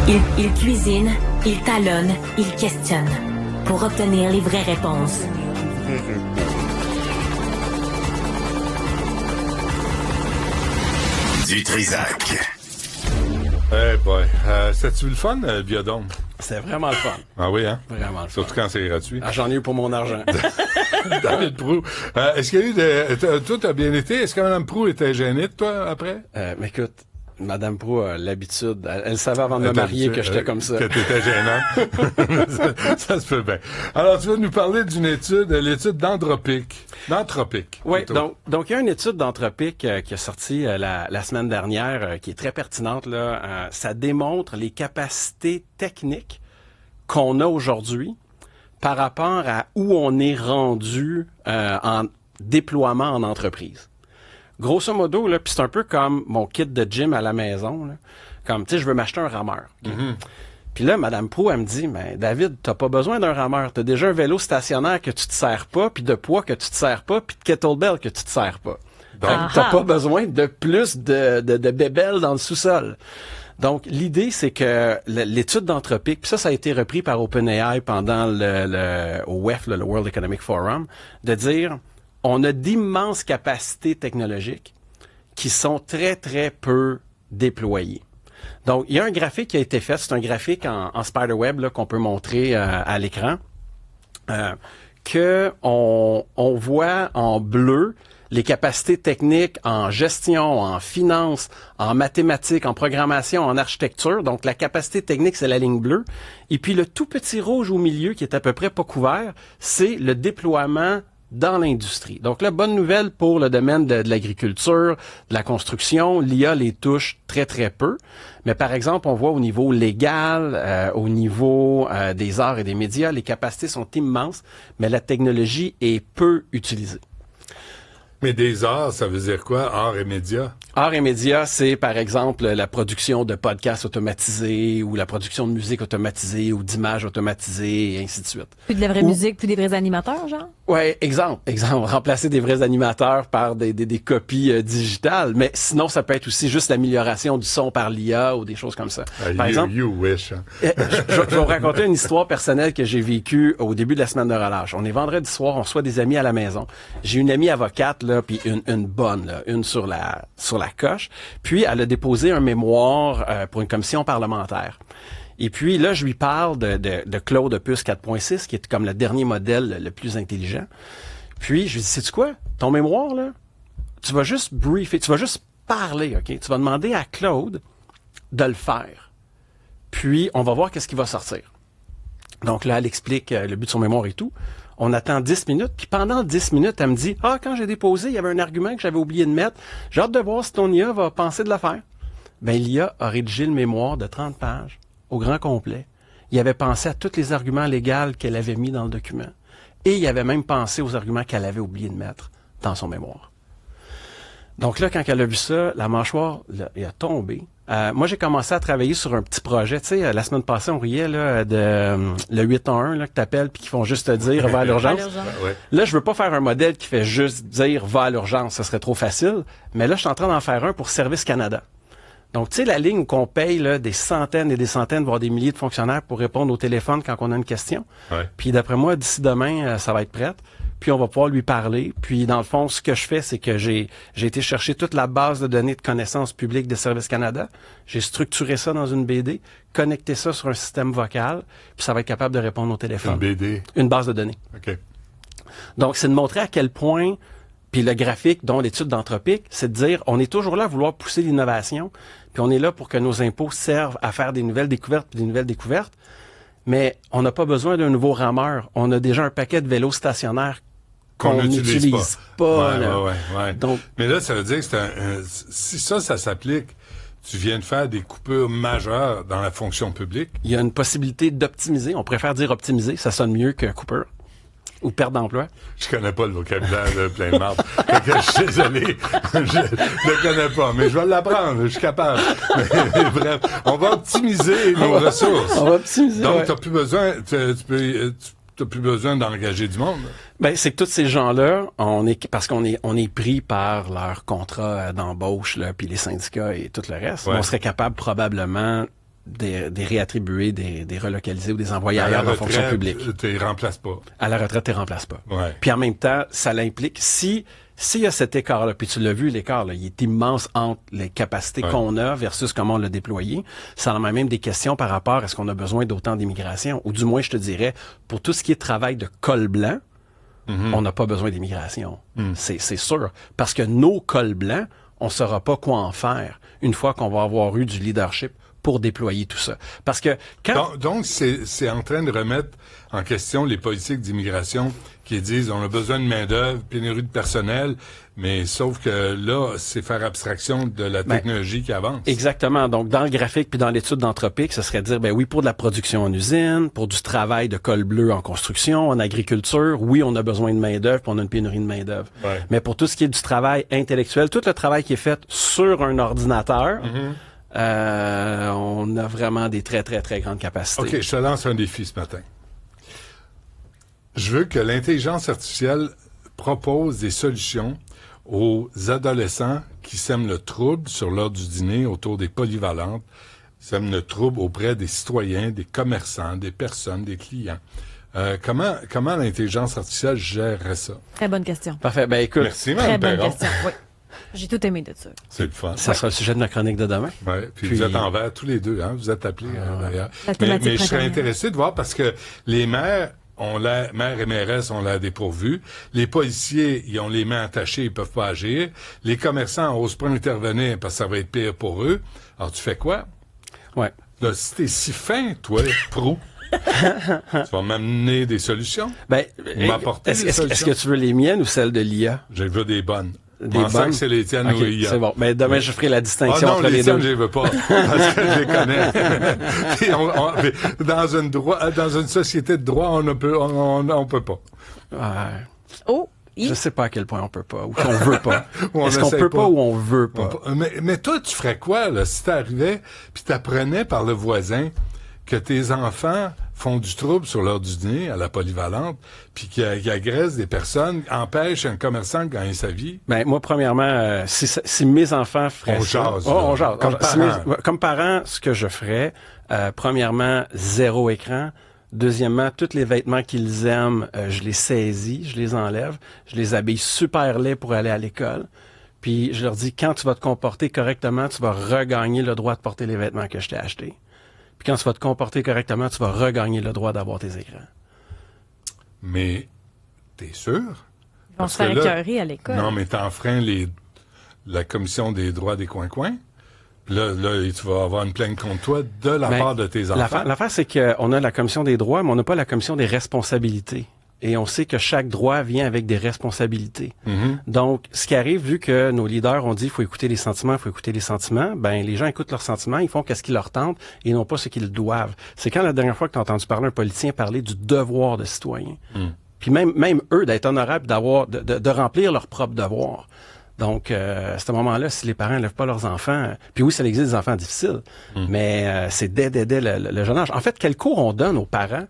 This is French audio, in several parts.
Il cuisine, il talonne, il questionne pour obtenir les vraies réponses. Du Trisac. Eh boy, c'était-tu le fun, le biodôme? C'était vraiment le fun. Ah oui, hein? Vraiment le fun. Surtout quand c'est gratuit. Ah, j'en ai eu pour mon argent. David Proulx. Est-ce qu'il y a eu toi, t'as bien été? Est-ce que Mme Proulx était gênée de toi, après? Mais écoute, Madame Proulx a l'habitude. Elle savait avant de me marier que j'étais comme ça. Que t'étais gênant. ça se peut bien. Alors, tu vas nous parler d'une étude, l'étude d'Anthropic. Oui, donc il y a une étude d'Anthropic qui est sortie la semaine dernière, qui est très pertinente, là. Ça démontre les capacités techniques qu'on a aujourd'hui par rapport à où on est rendu en déploiement en entreprise. Grosso modo, là, puis c'est un peu comme mon kit de gym à la maison, là. Comme, tu sais, je veux m'acheter un rameur. Okay? Puis là, Mme Proulx, elle me dit, mais David, t'as pas besoin d'un rameur. T'as déjà un vélo stationnaire que tu te sers pas, puis de poids que tu te sers pas, puis de kettlebell que tu te sers pas. Donc, t'as pas besoin de plus de bébelles dans le sous-sol. Donc, l'idée, c'est que l'étude d'Anthropic, puis ça a été repris par OpenAI pendant au WEF, le World Economic Forum, de dire, on a d'immenses capacités technologiques qui sont très, très peu déployées. Donc, il y a un graphique qui a été fait, c'est un graphique en spiderweb là, qu'on peut montrer à l'écran, que on voit en bleu les capacités techniques en gestion, en finance, en mathématiques, en programmation, en architecture. Donc, la capacité technique, c'est la ligne bleue. Et puis, le tout petit rouge au milieu, qui est à peu près pas couvert, c'est le déploiement dans l'industrie. Donc là, bonne nouvelle pour le domaine de l'agriculture, de la construction. L'IA les touche très, très peu. Mais par exemple, on voit au niveau légal, au niveau des arts et des médias, les capacités sont immenses, mais la technologie est peu utilisée. Mais des arts, ça veut dire quoi? Arts et médias? Arts et médias, c'est par exemple la production de podcasts automatisés ou la production de musique automatisée ou d'images automatisées et ainsi de suite. Plus de la vraie musique, plus des vrais animateurs, genre? Ouais, exemple, remplacer des vrais animateurs par des copies digitales, mais sinon ça peut être aussi juste l'amélioration du son par l'IA ou des choses comme ça. Par exemple, you wish. Hein? Je vais vous raconter une histoire personnelle que j'ai vécue au début de la semaine de relâche. On est vendredi soir, on reçoit des amis à la maison. J'ai une amie avocate là, puis une bonne là, une sur la coche. Puis elle a déposé un mémoire pour une commission parlementaire. Et puis là, je lui parle de Claude Opus 4.6, qui est comme le dernier modèle le plus intelligent. Puis je lui dis, sais-tu quoi? Ton mémoire, là, tu vas juste briefer, tu vas juste parler, OK? Tu vas demander à Claude de le faire. Puis on va voir qu'est-ce qui va sortir. Donc là, elle explique le but de son mémoire et tout. On attend 10 minutes, puis pendant 10 minutes, elle me dit « Ah, quand j'ai déposé, il y avait un argument que j'avais oublié de mettre. J'ai hâte de voir si ton IA va penser de le faire. » Ben, l'IA a rédigé le mémoire de 30 pages, au grand complet. Il avait pensé à tous les arguments légaux qu'elle avait mis dans le document. Et il avait même pensé aux arguments qu'elle avait oublié de mettre dans son mémoire. Donc là, quand elle a vu ça, la mâchoire, là, elle a tombé. Moi, j'ai commencé à travailler sur un petit projet. Tu sais, la semaine passée, on riait là, le 811 là, que t'appelles puis qui font juste te dire « va à l'urgence ». Là, je veux pas faire un modèle qui fait juste dire « va à l'urgence », ça serait trop facile. Mais là, je suis en train d'en faire un pour Service Canada. Donc, tu sais, la ligne où on paye là, des centaines et des centaines, voire des milliers de fonctionnaires pour répondre au téléphone quand on a une question. Ouais. Puis d'après moi, d'ici demain, ça va être prêt. Puis on va pouvoir lui parler. Puis dans le fond, ce que je fais, c'est que j'ai été chercher toute la base de données de connaissances publiques de Service Canada. J'ai structuré ça dans une BD, connecté ça sur un système vocal, puis ça va être capable de répondre au téléphone. Une BD? Une base de données. OK. Donc, c'est de montrer à quel point, puis le graphique, dont l'étude d'Anthropic, c'est de dire, on est toujours là à vouloir pousser l'innovation, puis on est là pour que nos impôts servent à faire des nouvelles découvertes, puis des nouvelles découvertes, mais on n'a pas besoin d'un nouveau rameur. On a déjà un paquet de vélos stationnaires qu'on n'utilise pas. Ouais. Donc, mais là, ça veut dire que si ça s'applique, tu viens de faire des coupures majeures dans la fonction publique. Il y a une possibilité d'optimiser. On préfère dire optimiser, ça sonne mieux que coupure. Ou perte d'emploi. Je connais pas le vocabulaire de plein de marde. Je suis désolé. Je le connais pas, mais je vais l'apprendre. Je suis capable. Mais bref, on va optimiser nos ressources. On va optimiser. Donc, t'as plus besoin, t'as plus besoin d'engager du monde. Ben, c'est que tous ces gens-là, parce qu'on est pris par leur contrat d'embauche, là, puis les syndicats et tout le reste. Ouais. On serait capable probablement des réattribués, des relocalisés ou des envoyés À la ailleurs dans la fonction retraite, publique. tu les remplaces pas. À la retraite, tu les remplaces pas. Ouais. Puis en même temps, ça l'implique, s'il y a cet écart-là, puis tu l'as vu, l'écart, là, il est immense entre les capacités qu'on a versus comment on l'a déployé. Ça en a même des questions par rapport à est-ce qu'on a besoin d'autant d'immigration. Ou du moins, je te dirais, pour tout ce qui est travail de col blanc, on n'a pas besoin d'immigration. C'est sûr. Parce que nos cols blancs, on saura pas quoi en faire une fois qu'on va avoir eu du leadership pour déployer tout ça. Parce que Donc c'est en train de remettre en question les politiques d'immigration qui disent on a besoin de main-d'œuvre, pénurie de personnel, mais sauf que là, c'est faire abstraction de la technologie qui avance. Exactement. Donc, dans le graphique puis dans l'étude d'anthropique, ce serait de dire, ben oui, pour de la production en usine, pour du travail de col bleu en construction, en agriculture, oui, on a besoin de main-d'œuvre, puis on a une pénurie de main-d'œuvre. Ouais. Mais pour tout ce qui est du travail intellectuel, tout le travail qui est fait sur un ordinateur, on a vraiment des très, très, très grandes capacités. OK, je te lance un défi ce matin. Je veux que l'intelligence artificielle propose des solutions aux adolescents qui sèment le trouble sur l'heure du dîner autour des polyvalentes, sèment le trouble auprès des citoyens, des commerçants, des personnes, des clients. Comment l'intelligence artificielle gérerait ça? Très bonne question. Parfait. Ben écoute, Merci, Très Mme bonne Perron. question, oui. J'ai tout aimé de ça. C'est le fun. ça sera le sujet de ma chronique de demain. Ouais, puis vous êtes envers tous les deux, hein? Vous êtes appelés d'ailleurs. La Mais thématique je serais printanière. intéressé de voir parce que les maires maires et mairesses ont l'air dépourvus. Les policiers, ils ont les mains attachées, ils peuvent pas agir. Les commerçants n'osent pas intervenir parce que ça va être pire pour eux. Alors tu fais quoi? Ouais. Là, si t'es si fin, toi, Prou, tu vas m'amener des solutions? Ben, M'apporter des est-ce solutions? que tu veux les miennes ou celles de l'IA? Je veux des bonnes. Des Pensant bonnes? que c'est les tiennes OK, ou IA. c'est bon. Mais demain, je ferai la Ah distinction non, entre les les tiennes, deux. je les veux pas. Parce que je les connais. Puis dans une société de droit, on peut pas. Ouais. Oh, Je sais pas à quel point on peut pas ou qu'on veut pas. Ou on Est-ce qu'on essaye peut pas. pas ou on veut pas? Mais toi, tu ferais quoi, là, si t'arrivais puis t'apprenais par le voisin que tes enfants font du trouble sur l'heure du dîner à la polyvalente, puis qui agressent des personnes, empêchent un commerçant de gagner sa vie? Ben moi, premièrement, si mes enfants feraient On ça... jase, Oh, là. on jase. Comme parent. Comme parent, ce que je ferais, premièrement, 0 écran. Deuxièmement, tous les vêtements qu'ils aiment, je les saisis, je les enlève, je les habille super laids pour aller à l'école. Puis je leur dis, quand tu vas te comporter correctement, tu vas regagner le droit de porter les vêtements que je t'ai achetés. Puis quand tu vas te comporter correctement, tu vas regagner le droit d'avoir tes écrans. Mais t'es sûr? ils vont Parce se faire que là- écœurer à l'école. Non, mais t'enfreins la commission des droits des coins-coins. Là, tu vas avoir une plainte contre toi de la Ben, part de tes enfants. L'affaire, c'est qu'on a la commission des droits, mais on n'a pas la commission des responsabilités. Et on sait que chaque droit vient avec des responsabilités. Donc, ce qui arrive, vu que nos leaders ont dit il faut écouter les sentiments, ben les gens écoutent leurs sentiments, ils font qu'est-ce qui leur tente et non pas ce qu'ils doivent. C'est quand la dernière fois que tu as entendu parler un politicien parler du devoir de citoyen. Puis même eux, d'être honorables, de remplir leur propre devoir. Donc, à ce moment-là, si les parents ne lèvent pas leurs enfants, puis oui, ça existe des enfants difficiles, mais c'est dès le jeune âge. En fait, quel cours on donne aux parents?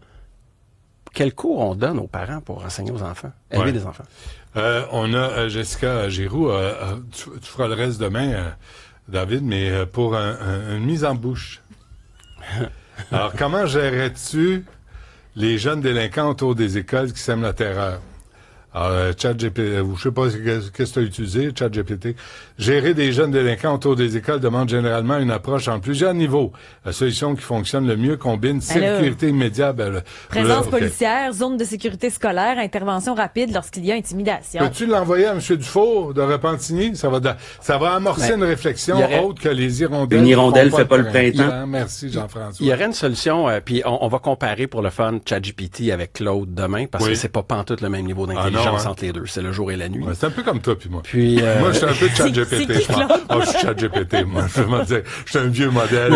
Quel cours on donne aux parents pour enseigner aux enfants, élever des enfants? On a Jessica Giroux, tu feras le reste demain, David, mais pour une mise en bouche. Alors, comment gérerais-tu les jeunes délinquants autour des écoles qui sèment la terreur? Alors, ChatGPT, je sais pas qu'est-ce que tu as utilisé, ChatGPT. Gérer des jeunes délinquants autour des écoles demande généralement une approche en plusieurs niveaux. La solution qui fonctionne le mieux combine sécurité immédiate. Présence OK. policière, zone de sécurité scolaire, intervention rapide lorsqu'il y a intimidation. Peux-tu l'envoyer à M. Dufour de Repentigny? Ça va amorcer une réflexion il y aurait- autre que les hirondelles. Une hirondelle font fait pas le printemps. Merci, Jean-François. Il y aurait une solution, puis on va comparer pour le fun ChatGPT avec Claude demain, parce Oui. que c'est pas pantoute le même niveau non, d'intelligence hein. entre les deux. C'est le jour et la nuit. Ouais, c'est un peu comme toi puis moi. Puis, Moi, je suis un peu de C'est ChatGPT, qui, je pense. Claude? Oh, je suis ChatGPT, moi. Je vais me dire, je suis un vieux modèle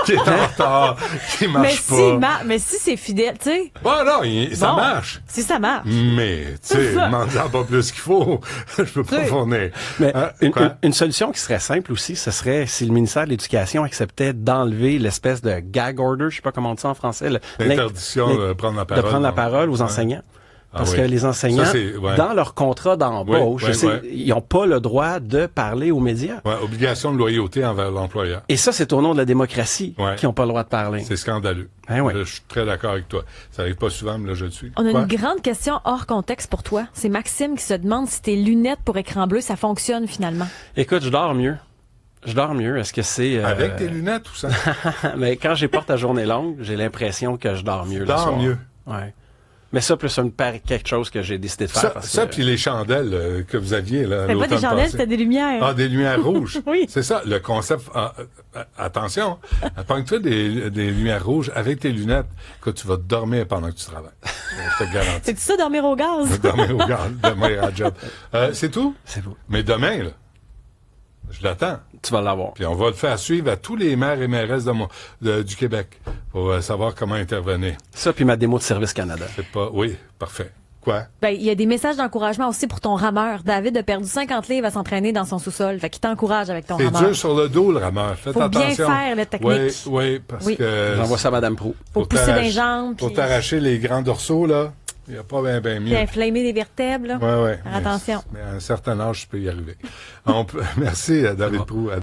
qui est en retard, qui mais marche pas. mais si c'est fidèle, tu sais. Bon, non, ça bon, marche. Si ça marche. Mais, tu sais, ça. demande-en pas plus qu'il faut. Je peux pas Oui. fournir. Mais Hein, une, quoi? une solution qui serait simple aussi, ce serait si le ministère de l'Éducation acceptait d'enlever l'espèce de gag order, je sais pas comment on dit ça en français, L'interdiction de prendre la parole. de prendre la donc. parole aux Ouais. enseignants. Parce que les enseignants, Ça, ouais. dans leur contrat d'embauche, Ouais. ils n'ont pas le droit de parler aux médias. Ouais, obligation de loyauté envers l'employeur. Et ça, c'est au nom de la démocratie qu'ils n'ont pas le droit de parler. C'est scandaleux. Hein, ouais. Je suis très d'accord avec toi. Ça arrive pas souvent, mais là, je le suis. On a Quoi? une grande question hors contexte pour toi. C'est Maxime qui se demande si tes lunettes pour écran bleu, ça fonctionne finalement. Écoute, je dors mieux. Est-ce que c'est... Avec tes lunettes ou ça? Mais quand j'ai porte à journée longue, j'ai l'impression que je dors mieux le soir. mieux. Ouais. Mais ça, plus quelque chose que j'ai décidé de faire. Ça puis les chandelles que vous aviez là. C'était pas des chandelles, c'était des lumières. Ah, des lumières rouges. Oui. C'est ça, le concept. Attention, apprends-toi des lumières rouges avec tes lunettes que tu vas dormir pendant que tu travailles. Je te garantis. C'est ça, dormir au gaz? Dormir au gaz, dormir à job. C'est tout? C'est beau. Mais demain, là, je l'attends. Tu vas l'avoir. Puis on va le faire suivre à tous les maires et mairesses du Québec pour savoir comment intervenir. Ça, puis ma démo de Service Canada. C'est pas... Oui, parfait. Quoi? Ben, il y a des messages d'encouragement aussi pour ton rameur. David a perdu 50 livres à s'entraîner dans son sous-sol. Fait qu'il t'encourage avec ton C'est rameur. dur sur le dos, le rameur. Faites Faut bien attention. faire la technique. Oui, parce que... J'envoie ça à Madame Prou. Faut pousser dans les jambes. Pour puis- t'arracher les grands dorsaux, là, il n'y a pas bien Puis mieux. inflammer les vertèbres, là. Ouais. Faire attention. Mais à un certain âge, je peux y arriver. Merci, David Prou.